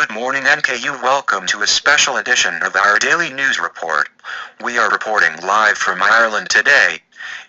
Good morning NKU. Welcome to a special edition of our daily news report. We are reporting live from Ireland today.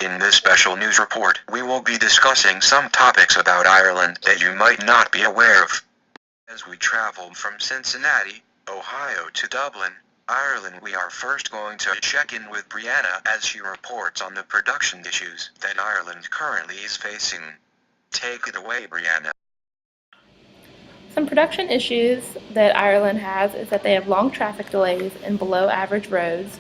In this special news report, we will be discussing some topics about Ireland that you might not be aware of. As we travel from Cincinnati, Ohio to Dublin, Ireland, we are first going to check in with Brianna as she reports on the production issues that Ireland currently is facing. Take it away, Brianna. Some production issues that Ireland has is that they have long traffic delays and below average roads.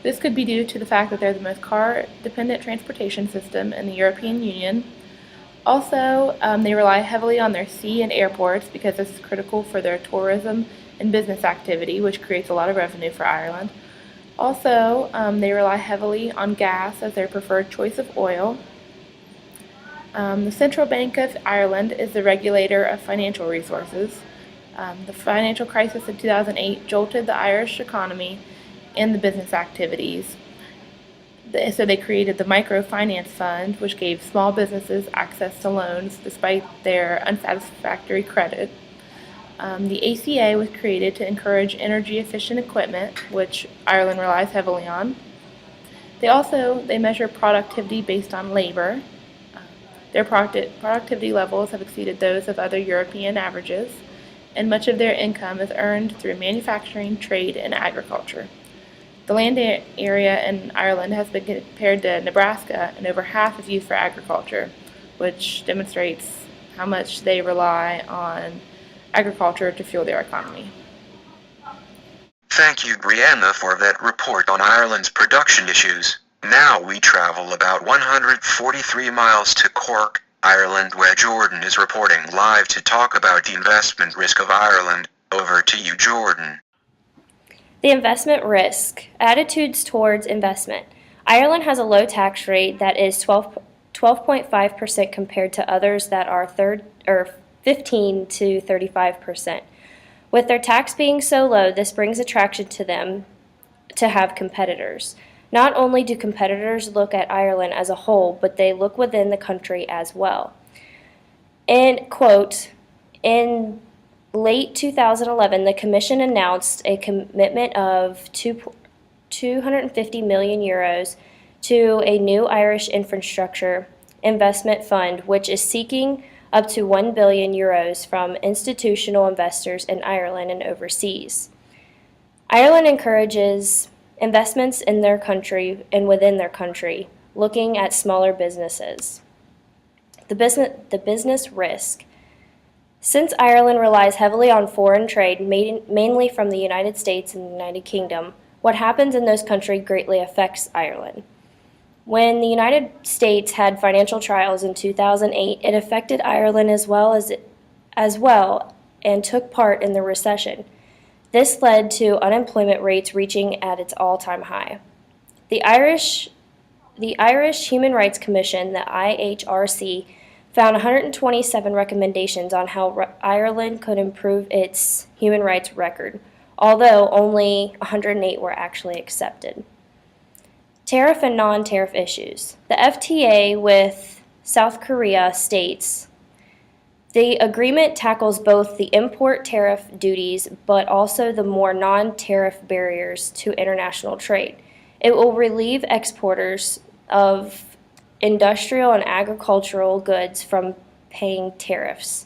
This could be due to the fact that they're the most car-dependent transportation system in the European Union. Also, they rely heavily on their sea and airports because this is critical for their tourism and business activity, which creates a lot of revenue for Ireland. Also, they rely heavily on gas as their preferred choice of oil. The Central Bank of Ireland is the regulator of financial resources. The financial crisis of 2008 jolted the Irish economy and the business activities. So they created the Microfinance Fund, which gave small businesses access to loans despite their unsatisfactory credit. The ACA was created to encourage energy-efficient equipment, which Ireland relies heavily on. They measure productivity based on labor. Their productivity levels have exceeded those of other European averages, and much of their income is earned through manufacturing, trade, and agriculture. The land area in Ireland has been compared to Nebraska, and over half is used for agriculture, which demonstrates how much they rely on agriculture to fuel their economy. Thank you, Brianna, for that report on Ireland's production issues. Now we travel about 143 miles to Cork, Ireland, where Jordan is reporting live to talk about the investment risk of Ireland. Over to you, Jordan. The investment risk. Attitudes towards investment. Ireland has a low tax rate that is 12.5% compared to others that are 15 to 35%. With their tax being so low, this brings attraction to them to have competitors. Not only do competitors look at Ireland as a whole, but they look within the country as well. And, quote, in late 2011, the Commission announced a commitment of 250 million euros to a new Irish infrastructure investment fund, which is seeking up to 1 billion euros from institutional investors in Ireland and overseas. Ireland encourages investments in their country and within their country, looking at smaller businesses. The business risk. Since Ireland relies heavily on foreign trade, mainly from the United States and the United Kingdom, what happens in those countries greatly affects Ireland. When the United States had financial trials in 2008, it affected Ireland as well and took part in the recession. This led to unemployment rates reaching at its all-time high. The Irish Human Rights Commission, the IHRC, found 127 recommendations on how Ireland could improve its human rights record, although only 108 were actually accepted. Tariff and non-tariff issues. The FTA with South Korea states, the agreement tackles both the import tariff duties but also the more non-tariff barriers to international trade. It will relieve exporters of industrial and agricultural goods from paying tariffs.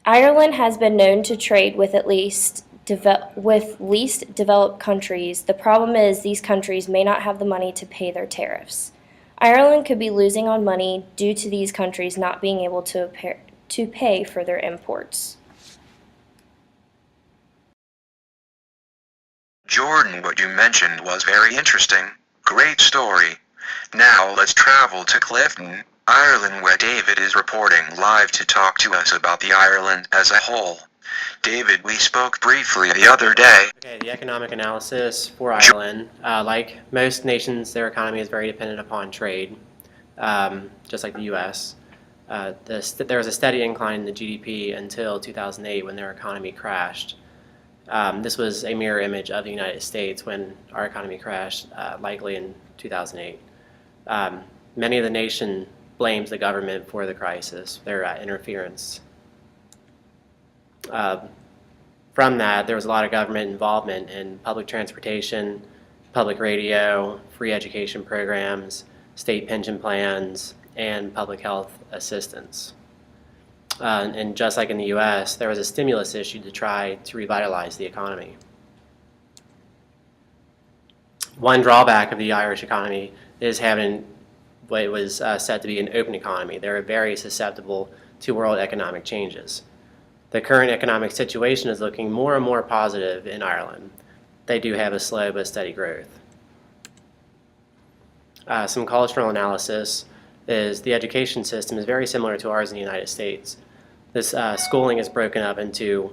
Ireland has been known to trade with least developed countries. The problem is these countries may not have the money to pay their tariffs. Ireland could be losing on money due to these countries not being able to pay for their imports. Jordan, what you mentioned was very interesting. Great story. Now let's travel to Clifton, Ireland, where David is reporting live to talk to us about the Ireland as a whole. David, we spoke briefly the other day. Okay, the economic analysis for Ireland. Like most nations, their economy is very dependent upon trade, just like the U.S. There was a steady incline in the GDP until 2008 when their economy crashed. This was a mirror image of the United States when our economy crashed, likely in 2008. Many of the nation blames the government for the crisis, their interference. From that, there was a lot of government involvement in public transportation, public radio, free education programs, state pension plans, and public health assistance. And just like in the US, there was a stimulus issued to try to revitalize the economy. One drawback of the Irish economy is having what was said to be an open economy. They're very susceptible to world economic changes. The current economic situation is looking more and more positive in Ireland. They do have a slow but steady growth. Some cultural analysis is the education system is very similar to ours in the United States. This schooling is broken up into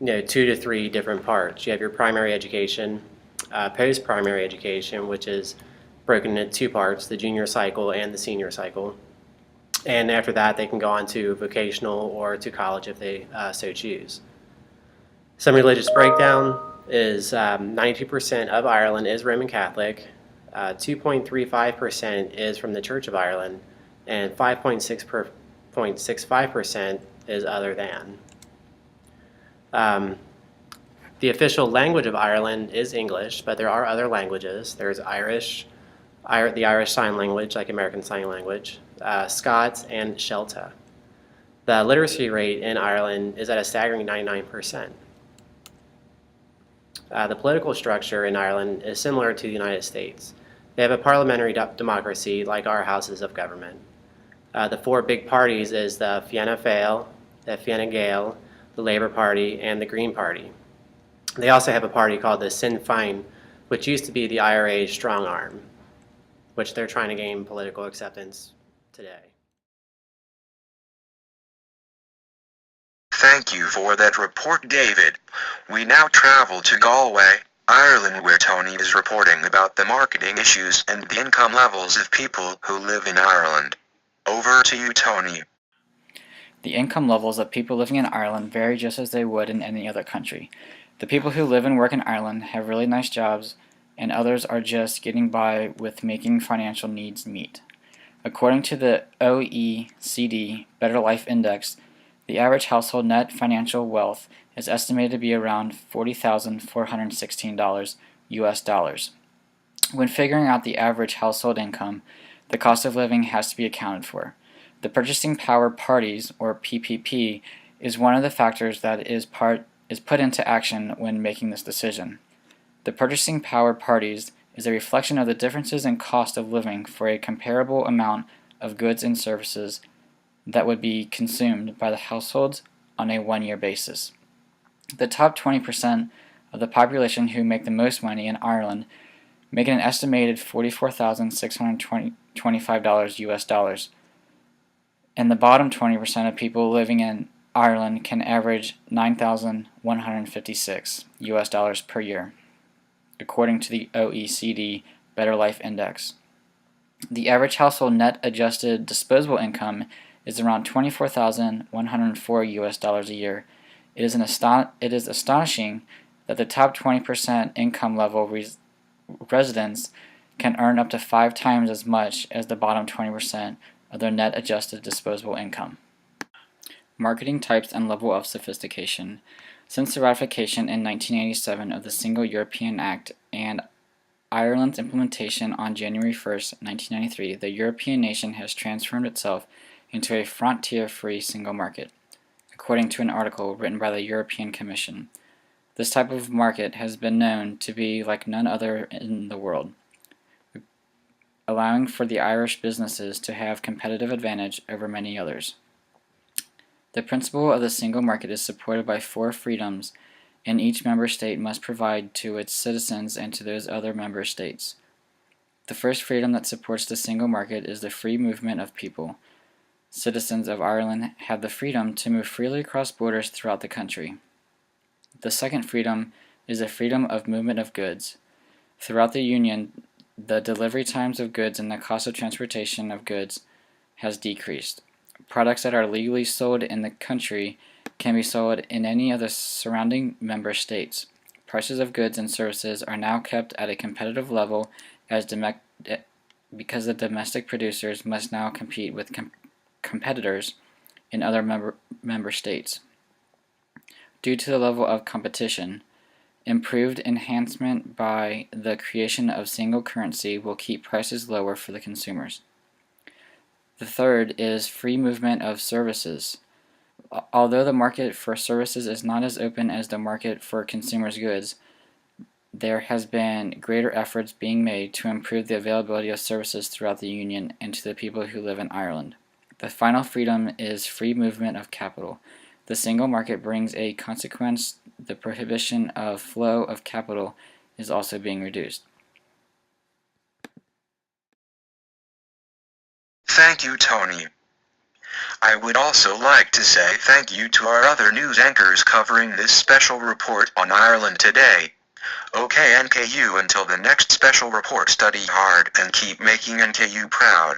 2 to 3 different parts. You have your primary education, post-primary education, which is broken into 2 parts, the junior cycle and the senior cycle. And after that, they can go on to vocational or to college if they so choose. Some religious breakdown is 92% of Ireland is Roman Catholic, 2.35% is from the Church of Ireland, and 5.65% is other than. The official language of Ireland is English, but there are other languages. There's Irish, the Irish Sign Language, like American Sign Language, Scots, and Shelta. The literacy rate in Ireland is at a staggering 99%. The political structure in Ireland is similar to the United States. They have a parliamentary democracy like our houses of government. The 4 big parties is the Fianna Fáil, the Fine Gael, the Labour Party, and the Green Party. They also have a party called the Sinn Féin, which used to be the IRA's strong arm, which they're trying to gain political acceptance today. Thank you for that report, David. We now travel to Galway, Ireland, where Tony is reporting about the marketing issues and the income levels of people who live in Ireland. Over to you, Tony. The income levels of people living in Ireland vary just as they would in any other country. The people who live and work in Ireland have really nice jobs, and others are just getting by with making financial needs meet. According to the OECD Better Life Index, the average household net financial wealth is estimated to be around $40,416 US dollars. When figuring out the average household income, the cost of living has to be accounted for. The Purchasing Power Parties, or PPP, is one of the factors that is put into action when making this decision. The Purchasing Power Parties is a reflection of the differences in cost of living for a comparable amount of goods and services that would be consumed by the households on a one-year basis. The top 20% of the population who make the most money in Ireland make an estimated $44,625 US dollars, and the bottom 20% of people living in Ireland can average $9,156 US dollars per year, according to the OECD Better Life Index. The average household net adjusted disposable income is around $24,104 US dollars a year. It is astonishing that the top 20% income level residents can earn up to 5 times as much as the bottom 20% of their net adjusted disposable income. Marketing types and level of sophistication. Since the ratification in 1987 of the Single European Act and Ireland's implementation on January 1, 1993, the European nation has transformed itself into a frontier-free single market, according to an article written by the European Commission. This type of market has been known to be like none other in the world, allowing for the Irish businesses to have competitive advantage over many others. The principle of the single market is supported by 4 freedoms, and each member state must provide to its citizens and to those other member states. The first freedom that supports the single market is the free movement of people. Citizens of Ireland have the freedom to move freely across borders throughout the country. The second freedom is the freedom of movement of goods. Throughout the Union, the delivery times of goods and the cost of transportation of goods has decreased. Products that are legally sold in the country can be sold in any of the surrounding member states. Prices of goods and services are now kept at a competitive level because the domestic producers must now compete with competitors in other member states. due to the level of competition. Improved enhancement by the creation of single currency will keep prices lower for the consumers. The third is free movement of services. Although the market for services is not as open as the market for consumers' goods, there has been greater efforts being made to improve the availability of services throughout the Union and to the people who live in Ireland. The final freedom is free movement of capital. The single market brings a consequence. The prohibition of flow of capital is also being reduced. Thank you, Tony. I would also like to say thank you to our other news anchors covering this special report on Ireland today. Okay, NKU, until the next special report, study hard and keep making NKU proud.